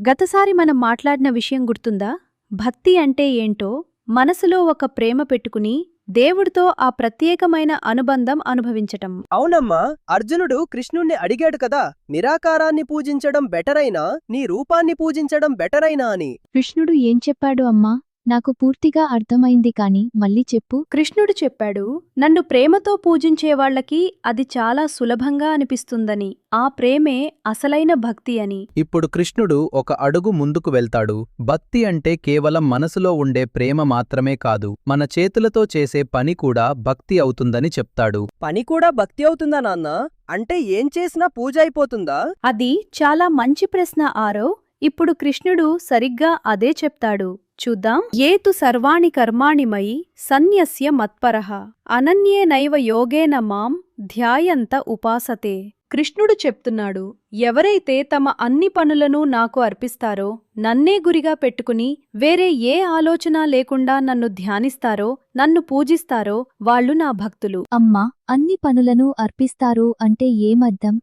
గతసారి మనం మాట్లాడిన విషయం గుర్తుందా? భక్తి అంటే ఏంటో, మనసులో ఒక ప్రేమ పెట్టుకుని దేవుడితో ఆ ప్రత్యేకమైన అనుబంధం అనుభవించటం. అవునమ్మా, అర్జునుడు కృష్ణుణ్ణి అడిగాడు కదా, నిరాకారాన్ని పూజించడం బెటరైనా నీ రూపాన్ని పూజించడం బెటరైనా అని. కృష్ణుడు ఏం చెప్పాడు అమ్మా? నాకు పూర్తిగా అర్థమైంది కాని మళ్ళీ చెప్పు. కృష్ణుడు చెప్పాడు, నన్ను ప్రేమతో పూజించేవాళ్లకి అది చాలా సులభంగా అనిపిస్తుందని, ఆ ప్రేమే అసలైన భక్తి అని. ఇప్పుడు కృష్ణుడు ఒక అడుగు ముందుకు వెళ్తాడు. భక్తి అంటే కేవలం మనసులో ఉండే ప్రేమ మాత్రమే కాదు, మన చేతులతో చేసే పని కూడా భక్తి అవుతుందని చెప్తాడు. పని కూడా భక్తి అవుతుందా నాన్న? అంటే ఏం చేసినా పూజ అయిపోతుందా? అది చాలా మంచి ప్రశ్న ఆరో. ఇప్పుడు కృష్ణుడు సరిగ్గా అదే చెప్తాడు. చూద్దాం. ఏతు సర్వాణి కర్మాణి మయి సన్యస్య మత్పరః అనన్యేనైవ యోగేన మాం ధ్యాయంత ఉపాసతే. కృష్ణుడు చెప్తున్నాడు, ఎవరైతే తమ అన్ని పనులను నాకు అర్పిస్తారో, నన్నే గురిగా పెట్టుకుని వేరే ఏ ఆలోచన లేకుండా నన్ను ధ్యానిస్తారో, నన్ను పూజిస్తారో వాళ్ళు నా భక్తులు. అమ్మా, అన్ని పనులను అర్పిస్తారు అంటే ఏమర్థం?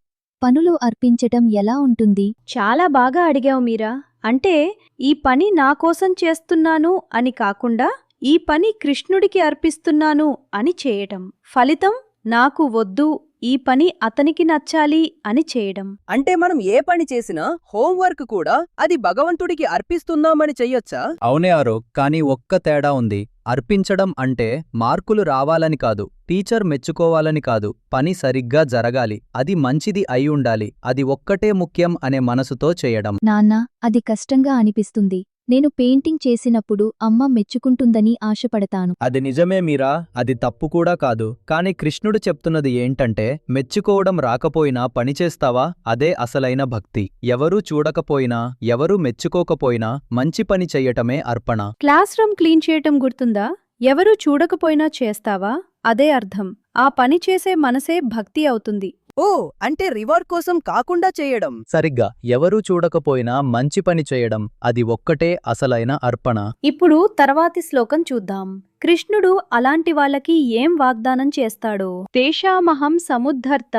పనులు అర్పించటం ఎలా ఉంటుంది? చాలా బాగా అడిగావు మీరా. అంటే ఈ పని నాకోసం చేస్తున్నాను అని కాకుండా, ఈ పని కృష్ణుడికి అర్పిస్తున్నాను అని చేయటం. ఫలితం నాకు వద్దు, ఈ పని అతనికి నచ్చాలి అని చేయడం. అంటే మనం ఏ పని చేసినా హోంవర్క్ కూడా అది భగవంతుడికి అర్పిస్తున్నామని చెయ్యొచ్చా? అవునే ఆరో, కానీ ఒక్క తేడా ఉంది. అర్పించడం అంటే మార్కులు రావాలని కాదు, టీచర్ మెచ్చుకోవాలని కాదు, పని సరిగ్గా జరగాలి, అది మంచిది అయి ఉండాలి, అది ఒక్కటే ముఖ్యం అనే మనసుతో చేయడం. నాన్నా, అది కష్టంగా అనిపిస్తుంది. నేను పెయింటింగ్ చేసినప్పుడు అమ్మ మెచ్చుకుంటుందని ఆశపడతాను. అది నిజమే మీరా, అది తప్పు కూడా కాదు. కాని కృష్ణుడు చెప్తున్నది ఏంటంటే, మెచ్చుకోవడం రాకపోయినా పనిచేస్తావా, అదే అసలైన భక్తి. ఎవరూ చూడకపోయినా, ఎవరూ మెచ్చుకోకపోయినా మంచి పని చెయ్యటమే అర్పణ. క్లాస్ రూమ్ క్లీన్ చేయటం గుర్తుందా? ఎవరూ చూడకపోయినా చేస్తావా, అదే అర్థం. ఆ పని చేసే మనసే భక్తి అవుతుంది. ఓ, అంటే రివార్డ్ కోసం కాకుండా చేయడం. సరిగ్గా, ఎవరూ చూడకపోయినా మంచి పని చేయడం, అది ఒక్కటే అసలైన అర్పణ. ఇప్పుడు తర్వాతి శ్లోకం చూద్దాం. కృష్ణుడు అలాంటి వాళ్ళకి ఏం వాగ్దానం చేస్తాడో. తేషామహం సముద్ధర్త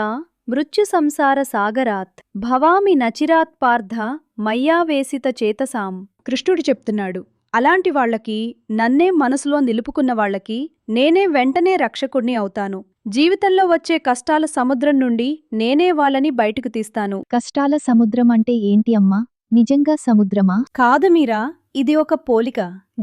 మృత్యు సంసార సాగరాత్ భవామి నచిరాత్ పార్థ మయ్యావేసిత చేతసాం. కృష్ణుడు చెప్తున్నాడు, అలాంటి వాళ్లకి, నన్నే మనసులో నిలుపుకున్న వాళ్లకి నేనే వెంటనే రక్షకుణ్ణి అవుతాను. జీవితంలో వచ్చే కష్టాల సముద్రం నుండి నేనే వాళ్ళని బయటకు తీస్తాను. కష్టాల సముద్రం అంటే ఏంటి అమ్మా? నిజంగా సముద్రమా? కాదు మీరా, ఇది ఒక పోలిక.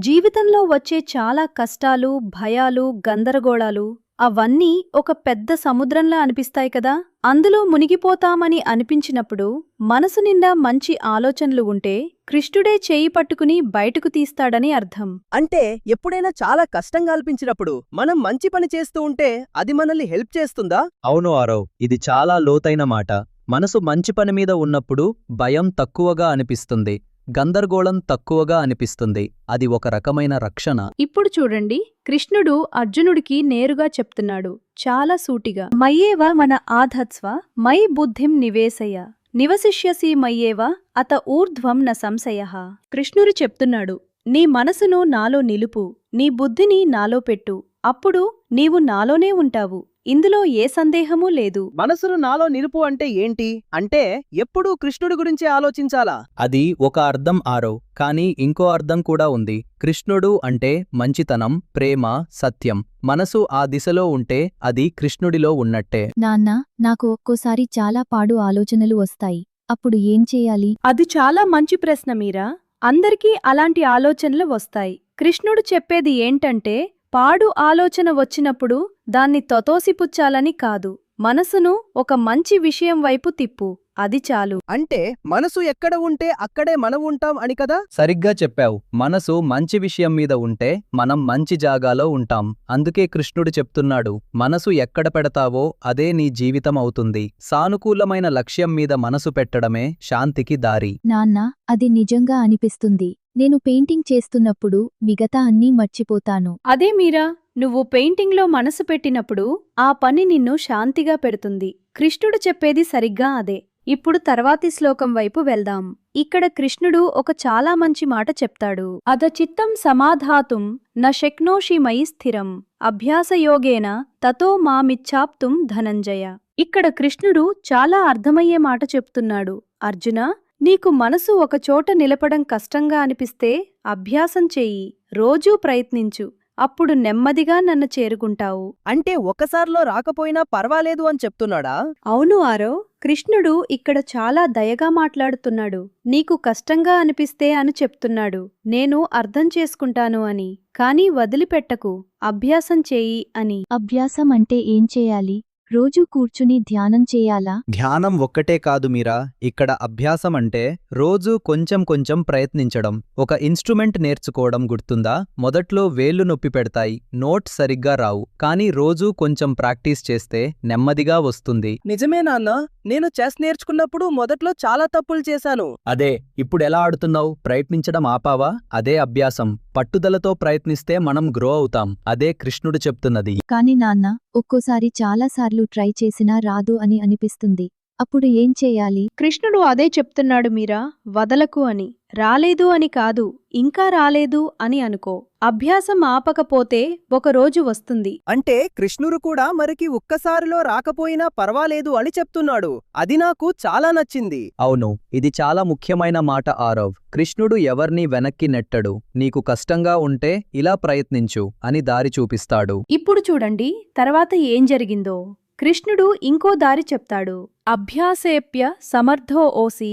జీవితంలో వచ్చే చాలా కష్టాలు, భయాలు, గందరగోళాలు అవన్నీ ఒక పెద్ద సముద్రంలా అనిపిస్తాయి కదా. అందులో మునిగిపోతామని అనిపించినప్పుడు, మనసు నిండా మంచి ఆలోచనలు ఉంటే కృష్ణుడే చేయి పట్టుకుని బయటకు తీస్తాడని అర్థం. అంటే ఎప్పుడైనా చాలా కష్టంగా అనిపించినప్పుడు మనం మంచి పని చేస్తూ ఉంటే అది మనల్ని హెల్ప్ చేస్తుందా? అవును ఆరవ్, ఇది చాలా లోతైన మాట. మనసు మంచి పని మీద ఉన్నప్పుడు భయం తక్కువగా అనిపిస్తుంది, గందరగోళం తక్కువగా అనిపిస్తుంది. అది ఒక రకమైన రక్షణ. ఇప్పుడు చూడండి, కృష్ణుడు అర్జునుడికి నేరుగా చెప్తున్నాడు, చాలా సూటిగా. మయ్యేవ మన ఆధత్స్వ మయి బుద్ధిం నివేశయ నివసిష్యసి మయ్యేవ అత ఊర్ధ్వం న సంశయః. కృష్ణుడు చెప్తున్నాడు, నీ మనసును నాలో నిలుపు, నీ బుద్ధిని నాలో పెట్టు, అప్పుడు నీవు నాలోనే ఉంటావు. ఇందులో ఏ సందేహమూ లేదు. మనసును నాలో నిలుపు అంటే ఏంటి? అంటే ఎప్పుడూ కృష్ణుడి గురించి ఆలోచించాలా? అది ఒక అర్థం ఆరవ్, కానీ ఇంకో అర్థం కూడా ఉంది. కృష్ణుడు అంటే మంచితనం, ప్రేమ, సత్యం. మనసు ఆ దిశలో ఉంటే అది కృష్ణుడిలో ఉన్నట్టే. నాన్నా, నాకు ఒక్కోసారి చాలా పాడు ఆలోచనలు వస్తాయి. అప్పుడు ఏం చేయాలి? అది చాలా మంచి ప్రశ్న మీరా. అందరికీ అలాంటి ఆలోచనలు వస్తాయి. కృష్ణుడు చెప్పేది ఏంటంటే, పాడు ఆలోచన వచ్చినప్పుడు దాన్ని తొతోసిపుచ్చాలని కాదు, మనసును ఒక మంచి విషయం వైపు తిప్పు, అది చాలు. అంటే మనసు ఎక్కడ ఉంటే అక్కడే మనం ఉంటాం అని కదా? సరిగ్గా చెప్పావు. మనసు మంచి విషయం మీద ఉంటే మనం మంచి జాగాలో ఉంటాం. అందుకే కృష్ణుడు చెప్తున్నాడు, మనసు ఎక్కడ పెడతావో అదే నీ జీవితం అవుతుంది. సానుకూలమైన లక్ష్యం మీద మనసు పెట్టడమే శాంతికి దారి. నాన్నా, అది నిజంగా అనిపిస్తుంది. నేను పెయింటింగ్ చేస్తున్నప్పుడు మిగతా అన్నీ మర్చిపోతాను. అదే మీరా, నువ్వు పెయింటింగ్లో మనసు పెట్టినప్పుడు ఆ పని నిన్ను శాంతిగా పెడుతుంది. కృష్ణుడు చెప్పేది సరిగ్గా అదే. ఇప్పుడు తర్వాతి శ్లోకం వైపు వెళ్దాం. ఇక్కడ కృష్ణుడు ఒక చాలా మంచి మాట చెప్తాడు. అద చిత్తం సమాధాతుం న శక్నోషి మయి స్థిరం అభ్యాసయోగేన తతో మామిచ్ఛాప్తుం ధనంజయ. ఇక్కడ కృష్ణుడు చాలా అర్థమయ్యే మాట చెప్తున్నాడు. అర్జున, నీకు మనసు ఒకచోట నిలపడం కష్టంగా అనిపిస్తే అభ్యాసం చెయ్యి, రోజూ ప్రయత్నించు, అప్పుడు నెమ్మదిగా నన్ను చేరుకుంటావు. అంటే ఒక్కసారిలో రాకపోయినా పర్వాలేదు అని చెప్తున్నాడా? అవును ఆరవ్, కృష్ణుడు ఇక్కడ చాలా దయగా మాట్లాడుతున్నాడు. నీకు కష్టంగా అనిపిస్తే అని చెప్తున్నాడు. నేను అర్థం చేసుకుంటాను అని, కానీ వదిలిపెట్టకు, అభ్యాసం చేయి అని. అభ్యాసం అంటే ఏం చేయాలి? రోజూ కూర్చుని ధ్యానం చేయాలా? ధ్యానం ఒక్కటే కాదు మీరా, ఇక్కడ అభ్యాసం అంటే రోజూ కొంచెం కొంచెం ప్రయత్నించడం. ఒక ఇన్స్ట్రుమెంట్ నేర్చుకోవడం గుర్తుందా? మొదట్లో వేళ్లు నొప్పి పెడతాయి, నోట్ సరిగ్గా రావు, కానీ రోజూ కొంచెం ప్రాక్టీస్ చేస్తే నెమ్మదిగా వస్తుంది. నిజమే నాన్న, నేను చెస్ నేర్చుకున్నప్పుడు మొదట్లో చాలా తప్పులు చేశాను. అదే, ఇప్పుడెలా ఆడుతున్నావు? ప్రయత్నించడం ఆపావా? అదే అభ్యాసం. పట్టుదలతో ప్రయత్నిస్తే మనం గ్రో అవుతాం. అదే కృష్ణుడు చెప్తున్నది. కాని నాన్న, ఒక్కోసారి చాలాసార్లు ట్రై చేసినా రాదు అని అనిపిస్తుంది. అప్పుడు ఏం చేయాలి? కృష్ణుడు అదే చెప్తున్నాడు మీరా, వదలకు అని. రాలేదు అని కాదు, ఇంకా రాలేదు అని అనుకో. అభ్యాసం ఆపకపోతే ఒకరోజు వస్తుంది. అంటే కృష్ణుడు కూడా మరికి ఒక్కసారిలో రాకపోయినా పర్వాలేదు అని చెప్తున్నాడు. అది నాకు చాలా నచ్చింది. అవును, ఇది చాలా ముఖ్యమైన మాట ఆరవ్. కృష్ణుడు ఎవర్నీ వెనక్కి నెట్టడు. నీకు కష్టంగా ఉంటే ఇలా ప్రయత్నించు అని దారి చూపిస్తాడు. ఇప్పుడు చూడండి తర్వాత ఏం జరిగిందో. కృష్ణుడు ఇంకో దారి చెప్తాడు. అభ్యాసేప్య సమర్థో ఓసి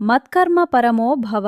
మత్కర్మ పరమో భవ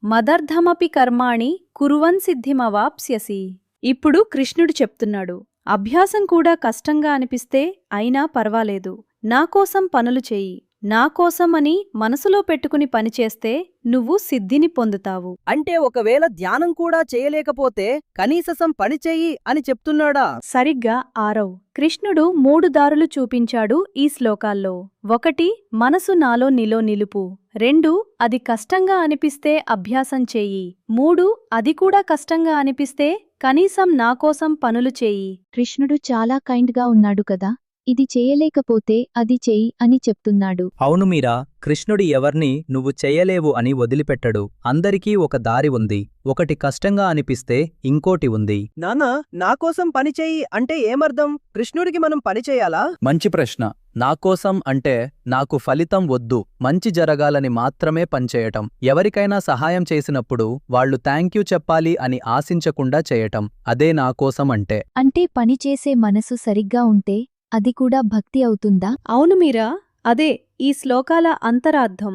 మదర్థమపి కర్మాణి కుర్వన్ సిద్ధిమవాప్స్యసి. ఇప్పుడు కృష్ణుడు చెప్తున్నాడు, అభ్యాసం కూడా కష్టంగా అనిపిస్తే అయినా పర్వాలేదు, నాకోసం పనులు చెయ్యి, నాకోసం అని మనసులో పెట్టుకుని పనిచేస్తే నువ్వు సిద్ధిని పొందుతావు. అంటే ఒకవేళ ధ్యానం కూడా చేయలేకపోతే కనీసం పనిచెయ్యి అని చెప్తున్నాడా? సరిగ్గా ఆరవ్, కృష్ణుడు 3 దారులు చూపించాడు ఈ శ్లోకాల్లో. 1 మనసు నాలో నిలుపు, 2 అది కష్టంగా అనిపిస్తే అభ్యాసం చెయ్యి, 3 అది కూడా కష్టంగా అనిపిస్తే కనీసం నాకోసం పనులు చెయ్యి. కృష్ణుడు చాలా కైండ్గా ఉన్నాడు కదా, ఇది చేయలేకపోతే అది చెయ్యి అని చెప్తున్నాడు. అవును మీరా, కృష్ణుడు ఎవర్నీ నువ్వు చెయ్యలేవు అని వదిలిపెట్టడు. అందరికీ ఒక దారి ఉంది. ఒకటి కష్టంగా అనిపిస్తే ఇంకోటి ఉంది. నానా, నాకోసం పనిచెయ్యి అంటే ఏమర్థం? కృష్ణుడికి మనం పనిచేయాలా? మంచి ప్రశ్న. నాకోసం అంటే నాకు ఫలితం వద్దు, మంచి జరగాలని మాత్రమే పనిచేయటం. ఎవరికైనా సహాయం చేసినప్పుడు వాళ్లు థాంక్యూ చెప్పాలి అని ఆశించకుండా చేయటం. అదే నాకోసం అంటే. అంటే పనిచేసే మనసు సరిగ్గా ఉంటే అది కూడా భక్తి అవుతుందా? అవును మీరా, అదే ఈ శ్లోకాల అంతరార్థం.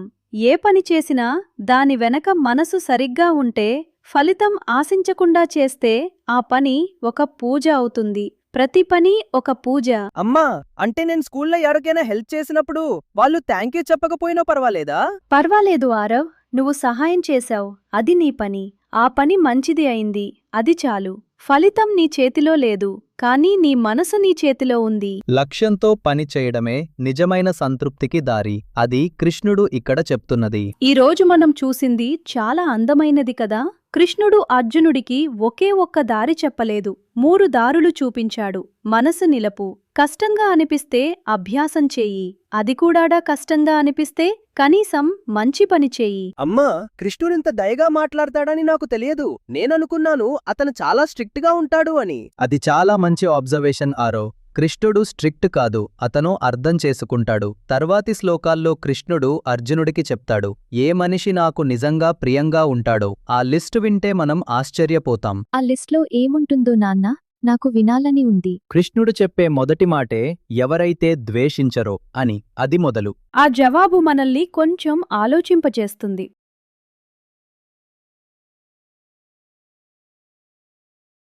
ఏ పని చేసినా దాని వెనక మనసు సరిగ్గా ఉంటే, ఫలితం ఆశించకుండా చేస్తే ఆ పని ఒక పూజ అవుతుంది. ప్రతి పని ఒక పూజ. అమ్మా, అంటే నేను స్కూల్లో ఎవరికైనా హెల్ప్ చేసినప్పుడు వాళ్ళు థాంక్యూ చెప్పకపోయినా పర్వాలేదా? పర్వాలేదు ఆరవ్, నువ్వు సహాయం చేశావు, అది నీ పని. ఆ పని మంచిది అయింది, అది చాలు. ఫలితం నీ చేతిలో లేదు, కానీ నీ మనసు నీ చేతిలో ఉంది. లక్ష్యంతో పని చేయడమే నిజమైన సంతృప్తికి దారి. అది కృష్ణుడు ఇక్కడ చెప్తున్నది. ఈరోజు మనం చూసింది చాలా అందమైనది కదా. కృష్ణుడు అర్జునుడికి ఒకే ఒక్క దారి చెప్పలేదు, 3 దారులు చూపించాడు. మనసు నిలపు, కష్టంగా అనిపిస్తే అభ్యాసం చెయ్యి, అది కూడా కష్టంగా అనిపిస్తే కనీసం మంచి పని చెయ్యి. అమ్మా, కృష్ణుడింత దయగా మాట్లాడతాడని నాకు తెలియదు. నేననుకున్నాను అతను చాలా స్ట్రిక్ట్ గా ఉంటాడు అని. అది చాలా మంచి ఆబ్జర్వేషన్ ఆరో. కృష్ణుడు స్ట్రిక్ట్ కాదు, అతను అర్థం చేసుకుంటాడు. తర్వాతి శ్లోకాల్లో కృష్ణుడు అర్జునుడికి చెప్తాడు, ఏ మనిషి నాకు నిజంగా ప్రియంగా ఉంటాడో ఆ లిస్టు వింటే మనం ఆశ్చర్యపోతాం. ఆ లిస్ట్లో ఏముంటుందో నాన్నా, నాకు వినాలని ఉంది. కృష్ణుడు చెప్పే మొదటి మాటే ఎవరైతే ద్వేషించరో అని. అది మొదలు. ఆ జవాబు మనల్ని కొంచెం ఆలోచింపచేస్తుంది.